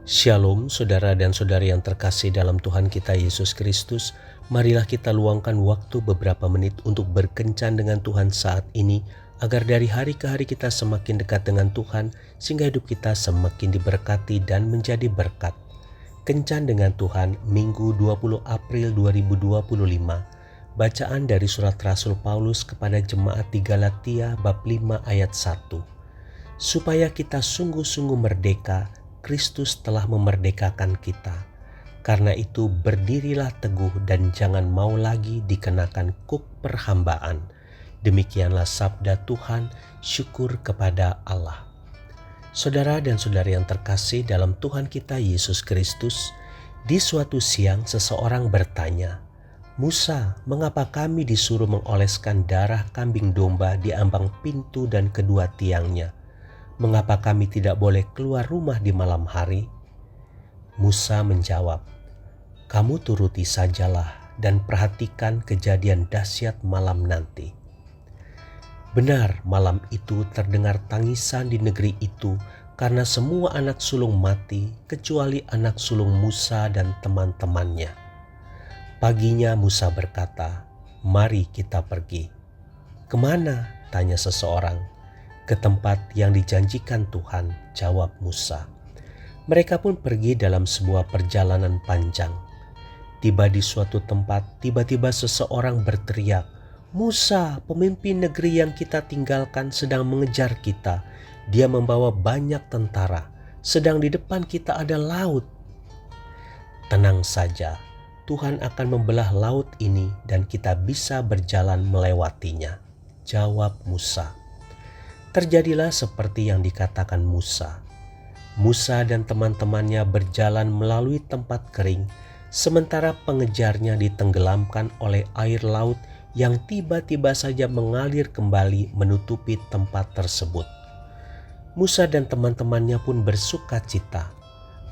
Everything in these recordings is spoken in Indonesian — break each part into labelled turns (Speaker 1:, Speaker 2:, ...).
Speaker 1: Shalom saudara dan saudari yang terkasih dalam Tuhan kita Yesus Kristus. Marilah kita luangkan waktu beberapa menit untuk berkencan dengan Tuhan saat ini, agar dari hari ke hari kita semakin dekat dengan Tuhan, sehingga hidup kita semakin diberkati dan menjadi berkat. Kencan dengan Tuhan, Minggu 20 April 2025. Bacaan dari surat Rasul Paulus kepada jemaat di Galatia bab 5 ayat 1. Supaya kita sungguh-sungguh merdeka, Kristus telah memerdekakan kita. Karena itu berdirilah teguh dan jangan mau lagi dikenakan kuk perhambaan. Demikianlah sabda Tuhan, syukur kepada Allah. Saudara dan saudari yang terkasih dalam Tuhan kita Yesus Kristus, di suatu siang seseorang bertanya, "Musa, mengapa kami disuruh mengoleskan darah kambing domba di ambang pintu dan kedua tiangnya? Mengapa kami tidak boleh keluar rumah di malam hari?" Musa menjawab, "Kamu turuti sajalah dan perhatikan kejadian dahsyat malam nanti." Benar, malam itu terdengar tangisan di negeri itu karena semua anak sulung mati kecuali anak sulung Musa dan teman-temannya. Paginya Musa berkata, "Mari kita pergi." "Kemana?" tanya seseorang. "Ke tempat yang dijanjikan Tuhan," jawab Musa. Mereka pun pergi dalam sebuah perjalanan panjang. Tiba di suatu tempat, tiba-tiba seseorang berteriak, "Musa, pemimpin negeri yang kita tinggalkan sedang mengejar kita. Dia membawa banyak tentara, sedang di depan kita ada laut." "Tenang saja, Tuhan akan membelah laut ini dan kita bisa berjalan melewatinya," jawab Musa. Terjadilah seperti yang dikatakan Musa. Musa dan teman-temannya berjalan melalui tempat kering, sementara pengejarnya ditenggelamkan oleh air laut yang tiba-tiba saja mengalir kembali menutupi tempat tersebut. Musa dan teman-temannya pun bersuka cita.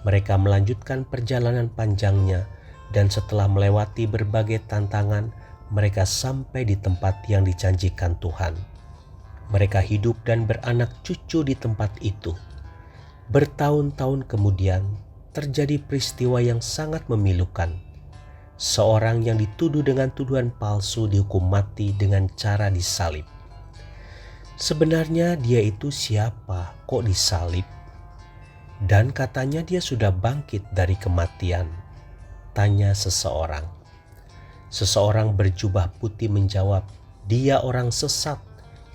Speaker 1: Mereka melanjutkan perjalanan panjangnya, dan setelah melewati berbagai tantangan, mereka sampai di tempat yang dijanjikan Tuhan. Mereka hidup dan beranak cucu di tempat itu. Bertahun-tahun kemudian, terjadi peristiwa yang sangat memilukan. Seorang yang dituduh dengan tuduhan palsu dihukum mati dengan cara disalib. Sebenarnya dia itu siapa kok disalib? Dan katanya dia sudah bangkit dari kematian, tanya seseorang. Seseorang berjubah putih menjawab, "Dia orang sesat.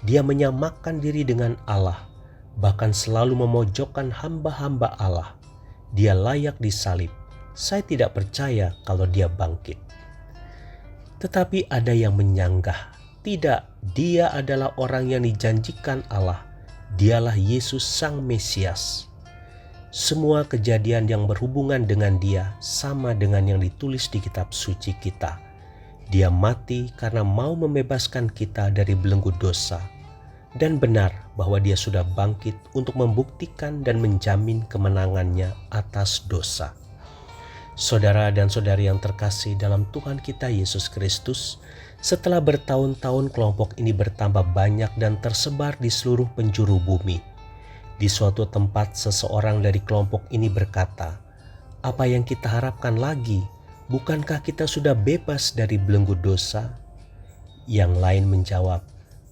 Speaker 1: Dia menyamakan diri dengan Allah, bahkan selalu memojokkan hamba-hamba Allah. Dia layak disalib. Saya tidak percaya kalau dia bangkit." Tetapi ada yang menyanggah, "Tidak, dia adalah orang yang dijanjikan Allah. Dialah Yesus Sang Mesias." Semua kejadian yang berhubungan dengan dia sama dengan yang ditulis di kitab suci kita. Dia mati karena mau membebaskan kita dari belenggu dosa. Dan benar bahwa dia sudah bangkit untuk membuktikan dan menjamin kemenangannya atas dosa. Saudara dan saudari yang terkasih dalam Tuhan kita Yesus Kristus, setelah bertahun-tahun kelompok ini bertambah banyak dan tersebar di seluruh penjuru bumi. Di suatu tempat seseorang dari kelompok ini berkata, "Apa yang kita harapkan lagi? Bukankah kita sudah bebas dari belenggu dosa?" Yang lain menjawab,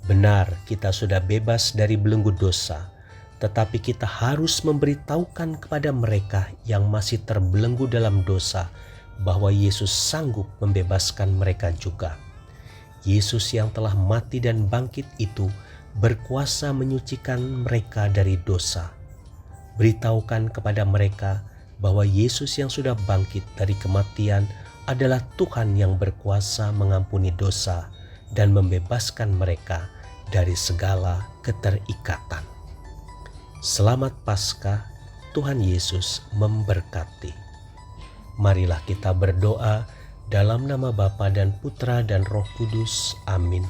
Speaker 1: "Benar, kita sudah bebas dari belenggu dosa, tetapi kita harus memberitahukan kepada mereka yang masih terbelenggu dalam dosa bahwa Yesus sanggup membebaskan mereka juga. Yesus yang telah mati dan bangkit itu berkuasa menyucikan mereka dari dosa. Beritahukan kepada mereka bahwa Yesus yang sudah bangkit dari kematian adalah Tuhan yang berkuasa mengampuni dosa dan membebaskan mereka dari segala keterikatan." Selamat Paskah, Tuhan Yesus memberkati. Marilah kita berdoa dalam nama Bapa dan Putra dan Roh Kudus. Amin.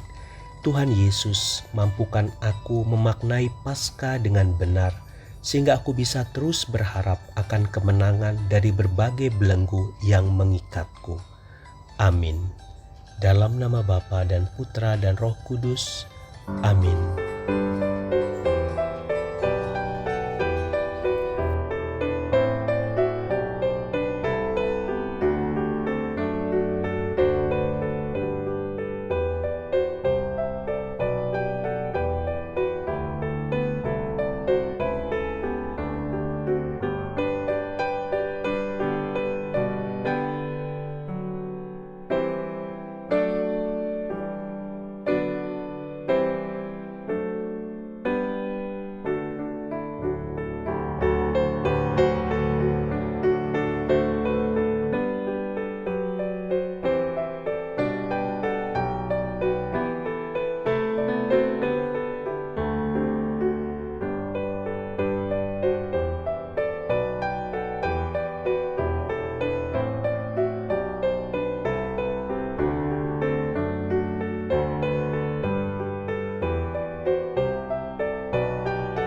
Speaker 1: Tuhan Yesus, mampukan aku memaknai Paskah dengan benar, sehingga aku bisa terus berharap akan kemenangan dari berbagai belenggu yang mengikatku. Amin. Dalam nama Bapa dan Putra dan Roh Kudus. Amin.